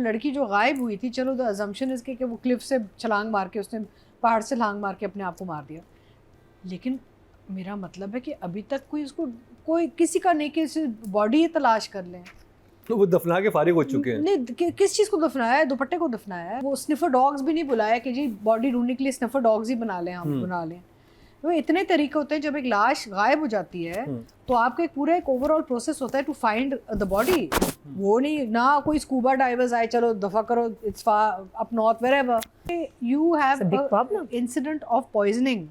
लड़की जो गायब हुई थी, चलो द अजम्पशन इज कि वो क्लिफ से छलांग मार के, उसने पहाड़ से छलांग मार के अपने आप को मार दिया, लेकिन मेरा मतलब है कि अभी तक कोई किसी का नहीं कि बॉडी तलाश कर लें। तो वो दफना के फारिग हो चुके हैं। नहीं, किस चीज़ को दफनाया है? दुपट्टे को दफनाया है। वो स्निफर डॉग्स भी नहीं बुलाया कि जी बॉडी ढूंढने के लिए स्निफर डॉग्स ही बना लें, हम बना लें। वो इतने तरीके होते हैं, जब एक लाश गायब हो जाती है तो आपका एक ओवरऑल प्रोसेस होता है टू फाइंड द बॉडी। वो नहीं ना कोई स्कूबा डाइवर्स आए चलो दफा करो, it's far up north wherever. You have incident of poisoning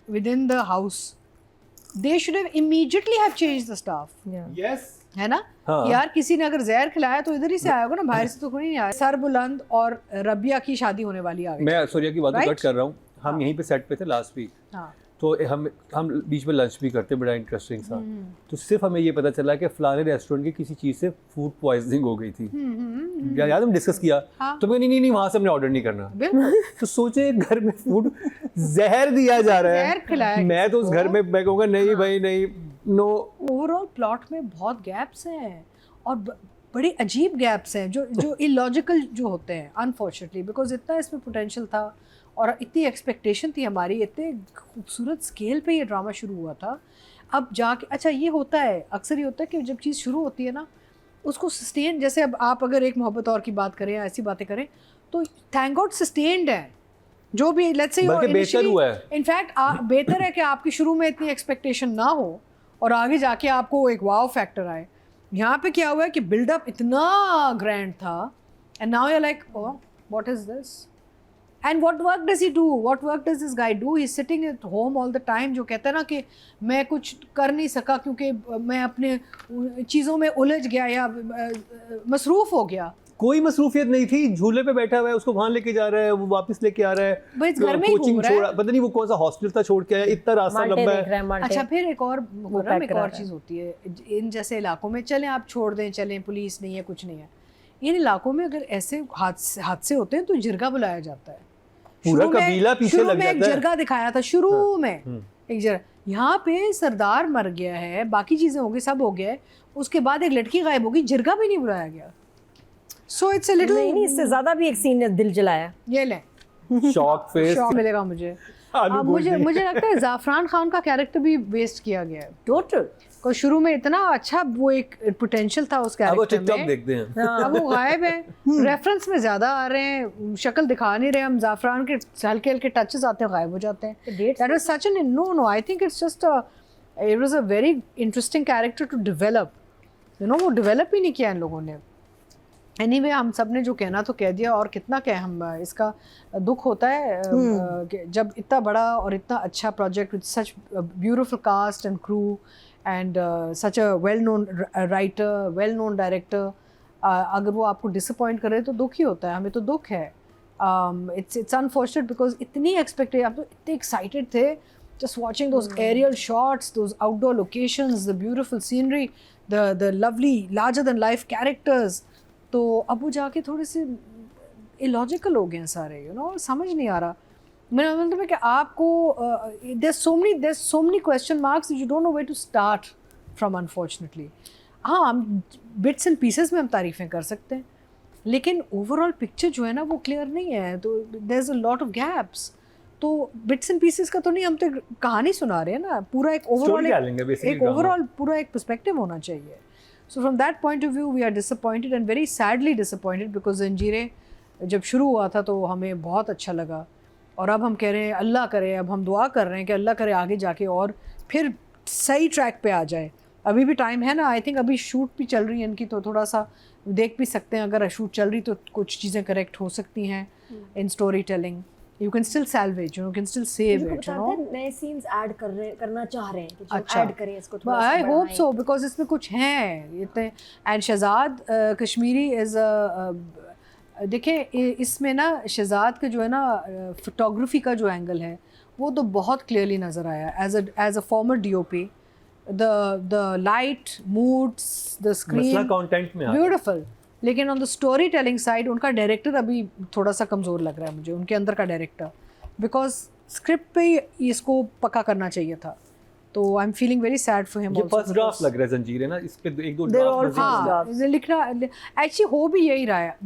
with in the house, they should have immediately have changed the staff. Yes, है ना? हाँ। यार किसी ने अगर जहर खिलाया तो इधर ही से आया होगा ना, बाहर से तो कोई नहीं आया। सरबुलंद और रबिया की शादी होने वाली आ गई। मैं सूर्या की बात कट कर रहा हूँ। हम यहीं पे सेट पे थे लास्ट वीक, तो हम बीच में लंच भी करते, बड़ा इंटरेस्टिंग था। तो सिर्फ हमें ये पता चला कि फलाने रेस्टोरेंट की किसी चीज़ से फूड पॉइजनिंग हो गई थी। याद हम डिस्कस किया। तो मैं नहीं वहाँ से हमने ऑर्डर नहीं करना। तो सोचे घर में फूड जहर दिया जा रहा है, मैं तो उस घर में मैं कहूँगा नहीं भाई नहीं, नो। ओवरऑल प्लॉट में बहुत गैप्स हैं और बड़ी अजीब गैप्स हैं जो इलॉजिकल जो होते हैं अनफॉर्चुनेटली, बिकॉज इतना इसमें पोटेंशियल था और इतनी एक्सपेक्टेशन थी हमारी, इतने खूबसूरत स्केल पे ये ड्रामा शुरू हुआ था। अब जाके अच्छा ये होता है, अक्सर ये होता है कि जब चीज़ शुरू होती है ना उसको सस्टेन, जैसे अब आप अगर एक मोहब्बत और की बात करें या ऐसी बातें करें तो थैंक गॉड सस्टेन्ड है जो भी, लेट्स से बेहतर हुआ है। इनफैक्ट बेहतर है कि आपकी शुरू में इतनी एक्सपेक्टेशन ना हो और आगे जाके आपको एक वाव फैक्टर आए। यहाँ पे क्या हुआ है कि बिल्डअप इतना ग्रैंड था and now you like oh what is this and what work does he do, what work does this guy do, he is sitting at home all the time. जो कहते हैं ना कि मैं कुछ कर नहीं सका क्योंकि मैं अपने चीज़ों में उलझ गया या मसरूफ़ हो गया। कोई मसरूफियत नहीं थी, झूले पे बैठा हुआ है, उसको वहाँ लेके जा रहा है, वो वापस लेके आ रहा है, घर में कोचिंग छोड़ा, पता नहीं वो कौन सा हॉस्टल था छोड़ के आया, इतना रास्ता लंबा है। अच्छा फिर एक और चीज़ होती है इन जैसे इलाकों में, चलें आप छोड़ दें, चलें पुलिस नहीं है कुछ नहीं है, इन इलाकों में अगर ऐसे हादसे होते हैं तो जिरगा बुलाया जाता है। पूरा कबीला पीछे लग जाता है। एक जिरगा दिखाया था शुरू में, एक जिरगा। यहाँ पे सरदार मर गया है, बाकी चीज़ें हो गई, सब हो गया, उसके बाद एक लड़की गायब होगी, जिरगा भी नहीं बुलाया गया। So it's a little नहीं, इससे ज़्यादा भी एक सीन ने दिल जलाया। ये ले शॉक फेस मिलेगा मुझे। मुझे लगता है ज़ाफ़रान खान का कैरेक्टर भी वेस्ट किया गया है टोटल। को शुरू में इतना अच्छा वो एक पोटेंशियल था उस कैरेक्टर में। अब टिकटॉक देखते हैं, अब वो गायब है, रेफरेंस में ज़्यादा आ रहे हैं, शक्ल दिखा नहीं रहे हम। ज़ाफ़रान के हल्के हल्के टचेस आते हैं, गायब हो जाते हैं। That was such an no, I think it's just it was a very interesting character to develop, you know, वो डेवलप ही नहीं किया इन लोगों ने। एनीवे हम सब ने जो कहना तो कह दिया, और कितना कह हम, इसका दुख होता है जब इतना बड़ा और इतना अच्छा project with such beautiful cast and crew and such a well known writer, well known director, अगर वो आपको डिसअपॉइंट करे तो दुख ही होता है। हमें तो दुख है। इट्स अनफॉर्चुनेट बिकॉज इतनी एक्सपेक्टेड, आप तो इतने एक्साइटेड थे just watching those aerial shots, those outdoor locations, the beautiful scenery, the lovely larger than life characters। तो अब वो जाके थोड़े से इलॉजिकल हो गए हैं सारे, यू नो, समझ नहीं आ रहा। मेरा मतलब है कि आपको there's so many question marks that you don't know where to start from, unfortunately। हाँ, हम बिट्स एंड पीसेस में हम तारीफ़ें कर सकते हैं, लेकिन ओवरऑल पिक्चर जो है ना वो क्लियर नहीं है, तो there's a lot of gaps। तो बिट्स एंड पीसेस का तो नहीं, हम तो कहानी सुना रहे हैं ना, पूरा एक ओवरऑल पूरा एक पर्सपेक्टिव होना चाहिए। So from that point of view we are disappointed and very sadly disappointed because जंजीरें जब शुरू हुआ था तो हमें बहुत अच्छा लगा, और अब हम कह रहे हैं अल्लाह करे, अब हम दुआ कर रहे हैं कि अल्लाह करे आगे जाके और फिर सही ट्रैक पे आ जाए। अभी भी टाइम है ना, आई थिंक अभी शूट भी चल रही है इनकी, तो थोड़ा सा देख भी सकते हैं, अगर शूट चल रही तो कुछ चीज़ें करेक्ट हो सकती हैं in story telling. You can still salvage, you can still save it, you know। नए scenes ऐड करना चाह रहे हैं कि अच्छा, ऐड करें इसको थोड़ा सा। I hope so because इसमें कुछ हैं इतने। and शहजाद कश्मीरी is देखें इसमें ना, शहजाद का जो है ना फोटोग्राफी का जो एंगल है वो तो बहुत क्लियरली नज़र आया as a former DOP। the light moods, the screen, content में ब्यूटीफुल, लेकिन on the story telling side उनका डायरेक्टर अभी थोड़ा सा कमज़ोर लग रहा है मुझे, उनके अंदर का डायरेक्टर, बिकॉज स्क्रिप्ट पे ही इसको पक्का करना चाहिए था। तो I am feeling very sad for him ये फर्स्ट ड्राफ्ट लग रहा है जंजीर है ना, इस पे एक दो They're all ड्राफ्ट first हाँ लिखना एक्चुअली हो भी यही रहा है।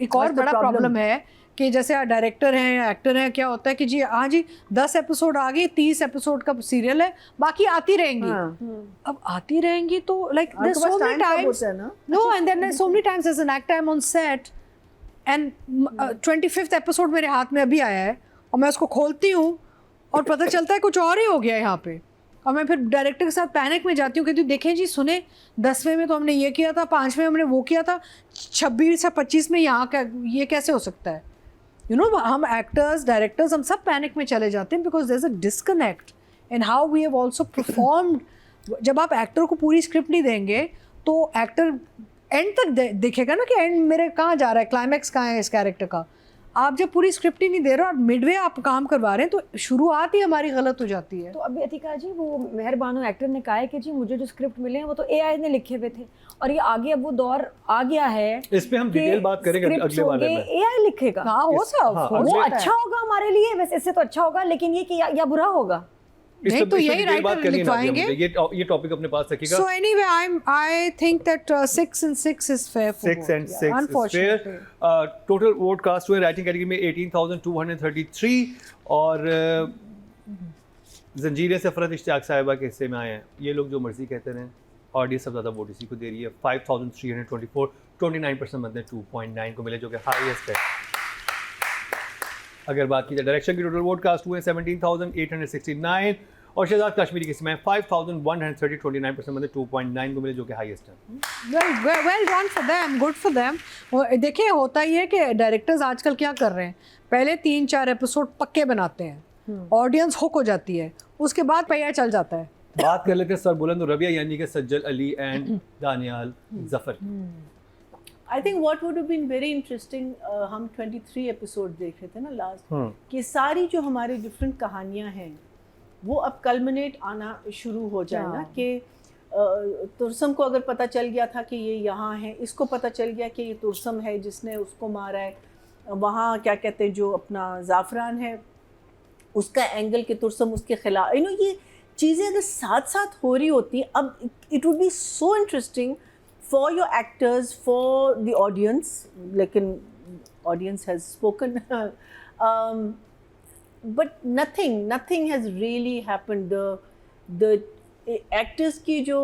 एक और What's the बड़ा problem? प्रॉब्लम है कि जैसे डायरेक्टर हैं या एक्टर हैं, क्या होता है कि जी हाँ जी 10 एपिसोड आ गए, 30 एपिसोड का सीरियल है, बाकी आती रहेंगी। हाँ। अब आती रहेंगी तो लाइक आपके there's so पास many time कब times होता है ना? no and then there's so many times as an actor I'm on set and 25th episode मेरे हाथ में अभी आया है और मैं उसको खोलती हूँ और पता चलता है कुछ और ही हो गया है यहाँ पे, और मैं फिर डायरेक्टर के साथ पैनिक में जाती हूँ, कहती हूँ देखें जी सुने 10वें में तो हमने ये किया था, 5वें हमने वो किया था, 26 या 25 में यहाँ का ये कैसे हो सकता है। यू नो हम एक्टर्स डायरेक्टर्स हम सब पैनिक में चले जाते हैं because there is a disconnect in how we have also performed. जब आप एक्टर को पूरी स्क्रिप्ट नहीं देंगे तो एक्टर एंड तक देखेगा ना कि एंड मेरे कहाँ जा रहा है, क्लाइमैक्स कहाँ है इस कैरेक्टर का। आप जब पूरी स्क्रिप्ट ही नहीं दे रहे और मिडवे आप काम करवा रहे हैं तो शुरुआत ही हमारी गलत हो जाती है। तो अभी अतिका जी वो मेहर बानो एक्टर ने कहा है कि जी मुझे जो स्क्रिप्ट मिले हैं वो तो एआई ने लिखे हुए थे और ये आगे अब वो दौर आ गया है, इस पे हम डिटेल बात करेंगे अगले वाले में। एआई लिखेगा। हाँ हो सब हाँ, हो वो सकता है। अच्छा होगा हमारे लिए, वैसे इससे तो अच्छा होगा, लेकिन ये कि या बुरा होगा। नहीं तो यही राइटर लिखवाएंगे। ये टॉपिक अपने पास रखिएगा। So anyway, I think that 6 and 6 is fair for 6 both. and 6 Yeah, is unfortunately. fair. Total vote cast हुए राइटिंग कैटेगरी में 18,233 और जंजीर सफरत इश्तियाक साहिबा के हिस्से में आए हैं। ये लोग जो मर्जी कहते रहे, ऑडियंस सबसे ज़्यादा वोट इसी को दे रही है। 5,324 29% मतलब 2.9 को मिले जो कि हाईएस्ट है। अगर बात की जाए डायरेक्शन की टोटल वोट कास्ट हुए 17,869 और शहजाद कश्मीरी के इसमें 5,130 29% मतलब 2.9 को मिले जो कि हाईएस्ट है। Well done for them, good for them. देखिए होता ही है कि डायरेक्टर्स आजकल क्या कर रहे हैं, पहले 3-4 एपिसोड पक्के बनाते हैं, ऑडियंस हुक हो जाती है, उसके बाद पहिया चल जाता है। बात कर लेते हैं सर बुलंद और रबिया यानी कि सज्जल Ali and Daniyal Zafar. I think what would have been very interesting, हम 23 एपिसोड देख रहे थे ना लास्ट, कि सारी जो हमारी डिफरेंट कहानियाँ हैं वो अब कल्मिनेट आना शुरू हो जाए ना, कि तुरसम को अगर पता चल गया था कि ये यहाँ है, इसको पता चल गया कि ये तुरसम है जिसने उसको मारा है, वहाँ क्या कहते हैं जो अपना ज़ाफ़रान है उसका एंगल कि तुरसम उसके खिलाफ, यू नो ये चीज़ें अगर साथ साथ हो रही होती, अब it would be so interesting for your actors, for the audience, लेकिन audience has spoken, but nothing has really happened. The actors की जो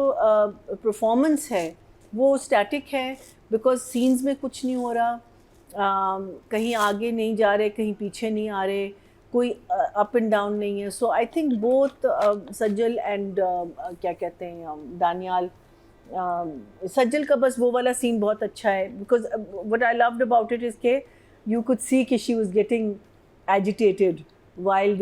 performance है वो static है because scenes में कुछ नहीं हो रहा, कहीं आगे नहीं जा रहे, कहीं पीछे नहीं आ रहे, कोई up and down नहीं है. So I think both Sajal and क्या कहते हैं दानियाल, सज्जल का बस वो वाला सीन बहुत अच्छा है because what I loved about it is के यू कुड सी कि she was getting agitated while